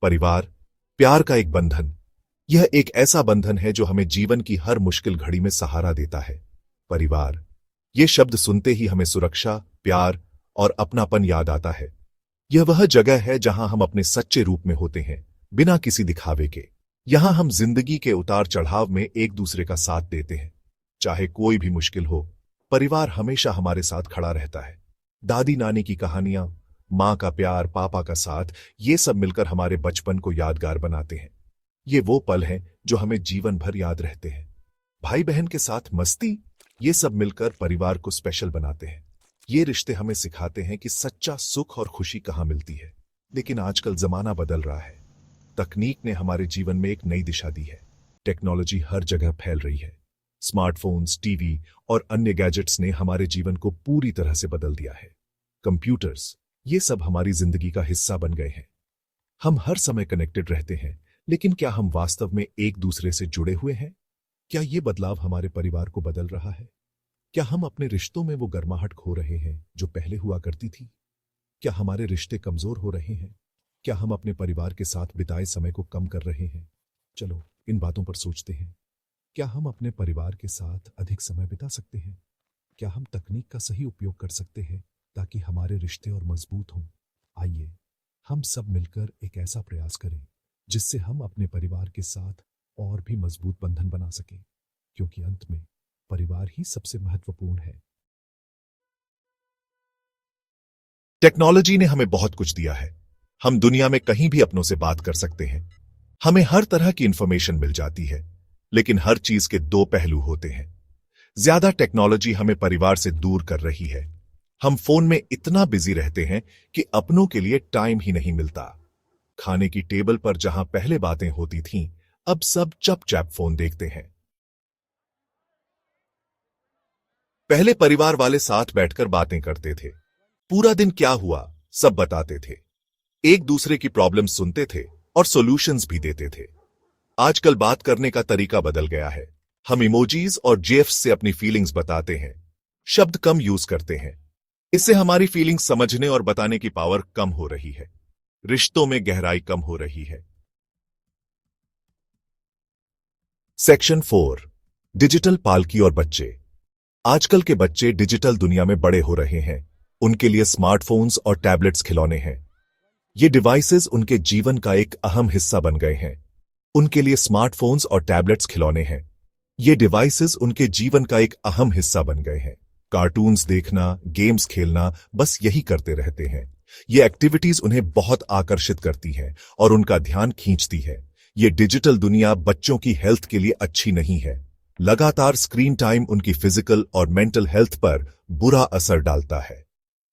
परिवार, प्यार का एक बंधन। यह एक ऐसा बंधन है जो हमें जीवन की हर मुश्किल घड़ी में सहारा देता है। परिवार, ये शब्द सुनते ही हमें सुरक्षा, प्यार और अपनापन याद आता है। यह वह जगह है जहां हम अपने सच्चे रूप में होते हैं, बिना किसी दिखावे के। यहां हम जिंदगी के उतार चढ़ाव में एक दूसरे का साथ देते हैं। चाहे कोई भी मुश्किल हो, परिवार हमेशा हमारे साथ खड़ा रहता है। दादी नानी की कहानियां, मां का प्यार, पापा का साथ, ये सब मिलकर हमारे बचपन को यादगार बनाते हैं। ये वो पल हैं जो हमें जीवन भर याद रहते हैं। भाई बहन के साथ मस्ती, ये सब मिलकर परिवार को स्पेशल बनाते हैं। ये रिश्ते हमें सिखाते हैं कि सच्चा सुख और खुशी कहाँ मिलती है। लेकिन आजकल जमाना बदल रहा है। तकनीक ने हमारे जीवन में एक नई दिशा दी है। टेक्नोलॉजी हर जगह फैल रही है। स्मार्टफोन्स, टीवी और अन्य गैजेट्स ने हमारे जीवन को पूरी तरह से बदल दिया है। कंप्यूटर्स, ये सब हमारी जिंदगी का हिस्सा बन गए हैं। हम हर समय कनेक्टेड रहते हैं, लेकिन क्या हम वास्तव में एक दूसरे से जुड़े हुए हैं? क्या ये बदलाव हमारे परिवार को बदल रहा है? क्या हम अपने रिश्तों में वो गर्माहट खो रहे हैं जो पहले हुआ करती थी? क्या हमारे रिश्ते कमजोर हो रहे हैं? क्या हम अपने परिवार के साथ बिताए समय को कम कर रहे हैं? चलो इन बातों पर सोचते हैं। क्या हम अपने परिवार के साथ अधिक समय बिता सकते हैं? क्या हम तकनीक का सही उपयोग कर सकते हैं ताकि हमारे रिश्ते और मजबूत हों? आइए हम सब मिलकर एक ऐसा प्रयास करें जिससे हम अपने परिवार के साथ और भी मजबूत बंधन बना सकें, क्योंकि अंत में परिवार ही सबसे महत्वपूर्ण है। टेक्नोलॉजी ने हमें बहुत कुछ दिया है। हम दुनिया में कहीं भी अपनों से बात कर सकते हैं। हमें हर तरह की इंफॉर्मेशन मिल जाती है, लेकिन हर चीज के दो पहलू होते हैं। ज्यादा टेक्नोलॉजी हमें परिवार से दूर कर रही है। हम फोन में इतना बिजी रहते हैं कि अपनों के लिए टाइम ही नहीं मिलता। खाने की टेबल पर जहां पहले बातें होती थीं, अब सब चुपचाप फोन देखते हैं। पहले परिवार वाले साथ बैठकर बातें करते थे। पूरा दिन क्या हुआ सब बताते थे। एक दूसरे की प्रॉब्लम सुनते थे और सॉल्यूशंस भी देते थे। आजकल बात करने का तरीका बदल गया है। हम इमोजीज और जीएफ्स से अपनी फीलिंग्स बताते हैं। शब्द कम यूज करते हैं। इससे हमारी फीलिंग्स समझने और बताने की पावर कम हो रही है। रिश्तों में गहराई कम हो रही है। सेक्शन 4, डिजिटल पालकी और बच्चे। आजकल के बच्चे डिजिटल दुनिया में बड़े हो रहे हैं। उनके लिए स्मार्टफोन्स और टैबलेट्स खिलौने हैं। ये डिवाइसेस उनके जीवन का एक अहम हिस्सा बन गए हैं। उनके लिए स्मार्टफोन्स और टैबलेट्स खिलौने हैं। ये डिवाइसेस उनके जीवन का एक अहम हिस्सा बन गए हैं। कार्टून्स देखना, गेम्स खेलना, बस यही करते रहते हैं। ये एक्टिविटीज उन्हें बहुत आकर्षित करती हैं और उनका ध्यान खींचती है। ये डिजिटल दुनिया बच्चों की हेल्थ के लिए अच्छी नहीं है। लगातार स्क्रीन टाइम उनकी फिजिकल और मेंटल हेल्थ पर बुरा असर डालता है।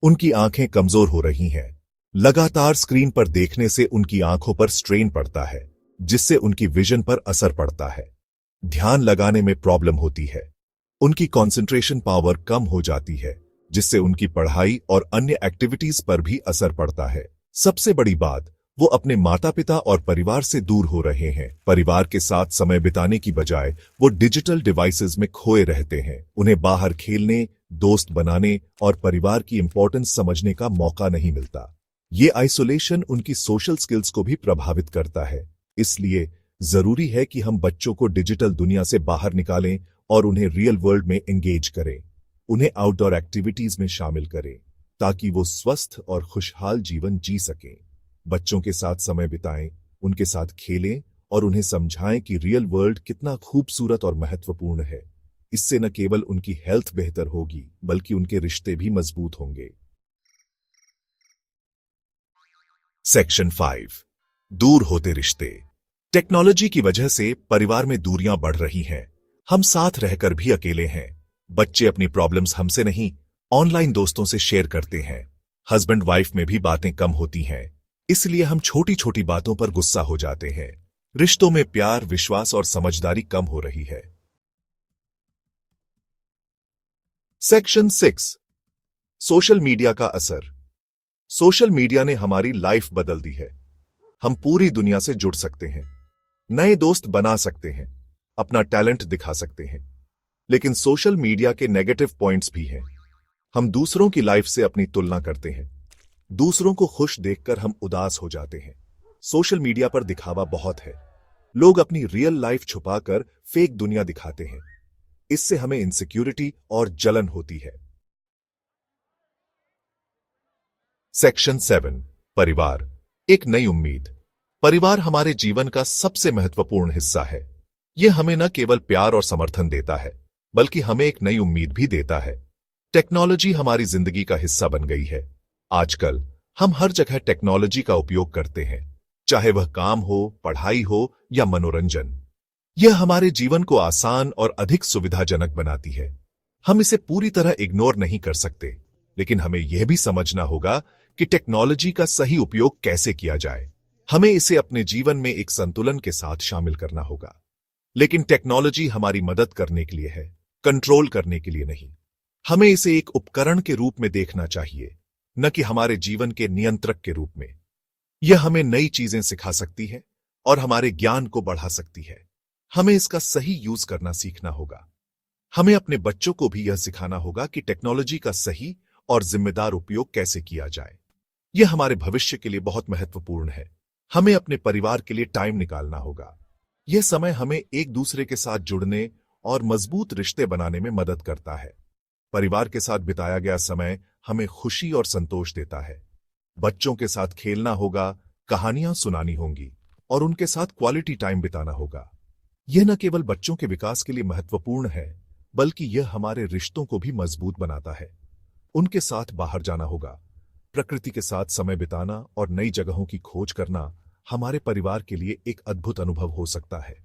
उनकी आंखें कमजोर हो रही हैं। लगातार स्क्रीन पर देखने से उनकी आंखों पर स्ट्रेन पड़ता है, जिससे उनकी विजन पर असर पड़ता है। ध्यान लगाने में प्रॉब्लम होती है। उनकी कंसंट्रेशन पावर कम हो जाती है, जिससे उनकी पढ़ाई और अन्य एक्टिविटीज पर भी असर पड़ता है। सबसे बड़ी बात, वो अपने माता पिता और परिवार से दूर हो रहे हैं। परिवार के साथ समय बिताने की बजाय वो डिजिटल डिवाइसेस में खोए रहते हैं। उन्हें बाहर खेलने, दोस्त बनाने और परिवार की इंपॉर्टेंस समझने का मौका नहीं मिलता। ये आइसोलेशन उनकी सोशल स्किल्स को भी प्रभावित करता है। इसलिए जरूरी है कि हम बच्चों को डिजिटल दुनिया से बाहर निकालें और उन्हें रियल वर्ल्ड में एंगेज करें। उन्हें आउटडोर एक्टिविटीज में शामिल करें ताकि वो स्वस्थ और खुशहाल जीवन जी सकें। बच्चों के साथ समय बिताएं, उनके साथ खेलें और उन्हें समझाएं कि रियल वर्ल्ड कितना खूबसूरत और महत्वपूर्ण है। इससे न केवल उनकी हेल्थ बेहतर होगी, बल्कि उनके रिश्ते भी मजबूत होंगे। सेक्शन 5, दूर होते रिश्ते। टेक्नोलॉजी की वजह से परिवार में दूरियां बढ़ रही हैं। हम साथ रहकर भी अकेले हैं। बच्चे अपनी प्रॉब्लम्स हमसे नहीं, ऑनलाइन दोस्तों से शेयर करते हैं। हस्बैंड वाइफ में भी बातें कम होती हैं। इसलिए हम छोटी छोटी बातों पर गुस्सा हो जाते हैं। रिश्तों में प्यार, विश्वास और समझदारी कम हो रही है। सेक्शन 6, सोशल मीडिया का असर। सोशल मीडिया ने हमारी लाइफ बदल दी है। हम पूरी दुनिया से जुड़ सकते हैं, नए दोस्त बना सकते हैं, अपना टैलेंट दिखा सकते हैं। लेकिन सोशल मीडिया के नेगेटिव पॉइंट्स भी हैं। हम दूसरों की लाइफ से अपनी तुलना करते हैं। दूसरों को खुश देखकर हम उदास हो जाते हैं। सोशल मीडिया पर दिखावा बहुत है। लोग अपनी रियल लाइफ छुपाकर फेक दुनिया दिखाते हैं। इससे हमें इनसिक्योरिटी और जलन होती है। सेक्शन 7 परिवार, एक नई उम्मीद। परिवार हमारे जीवन का सबसे महत्वपूर्ण हिस्सा है। यह हमें न केवल प्यार और समर्थन देता है, बल्कि हमें एक नई उम्मीद भी देता है। टेक्नोलॉजी हमारी जिंदगी का हिस्सा बन गई है। आजकल हम हर जगह टेक्नोलॉजी का उपयोग करते हैं, चाहे वह काम हो, पढ़ाई हो या मनोरंजन। यह हमारे जीवन को आसान और अधिक सुविधाजनक बनाती है। हम इसे पूरी तरह इग्नोर नहीं कर सकते, लेकिन हमें यह भी समझना होगा कि टेक्नोलॉजी का सही उपयोग कैसे किया जाए। हमें इसे अपने जीवन में एक संतुलन के साथ शामिल करना होगा। लेकिन टेक्नोलॉजी हमारी मदद करने के लिए है, कंट्रोल करने के लिए नहीं। हमें इसे एक उपकरण के रूप में देखना चाहिए, न कि हमारे जीवन के नियंत्रक के रूप में। यह हमें नई चीजें सिखा सकती है और हमारे ज्ञान को बढ़ा सकती है। हमें इसका सही यूज करना सीखना होगा। हमें अपने बच्चों को भी यह सिखाना होगा कि टेक्नोलॉजी का सही और जिम्मेदार उपयोग कैसे किया जाए। यह हमारे भविष्य के लिए बहुत महत्वपूर्ण है। हमें अपने परिवार के लिए टाइम निकालना होगा। यह समय हमें एक दूसरे के साथ जुड़ने और मजबूत रिश्ते बनाने में मदद करता है। परिवार के साथ बिताया गया समय हमें खुशी और संतोष देता है। बच्चों के साथ खेलना होगा, कहानियां सुनानी होंगी और उनके साथ क्वालिटी टाइम बिताना होगा। यह न केवल बच्चों के विकास के लिए महत्वपूर्ण है, बल्कि यह हमारे रिश्तों को भी मजबूत बनाता है। उनके साथ बाहर जाना होगा, प्रकृति के साथ समय बिताना और नई जगहों की खोज करना हमारे परिवार के लिए एक अद्भुत अनुभव हो सकता है।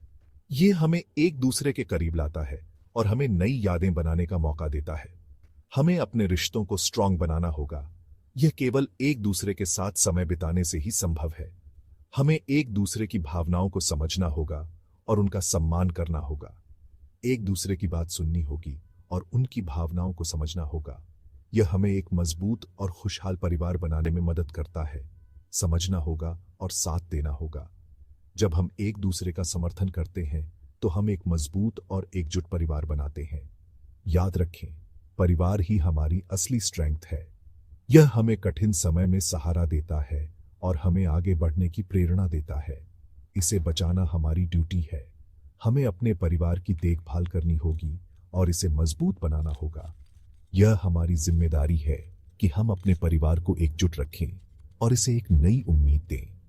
यह हमें एक दूसरे के करीब लाता है और हमें नई यादें बनाने का मौका देता है। हमें अपने रिश्तों को स्ट्रांग बनाना होगा। यह केवल एक दूसरे के साथ समय बिताने से ही संभव है। हमें एक दूसरे की भावनाओं को समझना होगा और उनका सम्मान करना होगा। एक दूसरे की बात सुननी होगी और उनकी भावनाओं को समझना होगा। यह हमें एक मजबूत और खुशहाल परिवार बनाने में मदद करता है। समझना होगा और साथ देना होगा। जब हम एक दूसरे का समर्थन करते हैं, तो हम एक मजबूत और एकजुट परिवार बनाते हैं। याद रखें, परिवार ही हमारी असली स्ट्रेंथ है। यह हमें कठिन समय में सहारा देता है और हमें आगे बढ़ने की प्रेरणा देता है। इसे बचाना हमारी ड्यूटी है। हमें अपने परिवार की देखभाल करनी होगी और इसे मजबूत बनाना होगा। यह हमारी जिम्मेदारी है कि हम अपने परिवार को एकजुट रखें और इसे एक नई उम्मीद दें।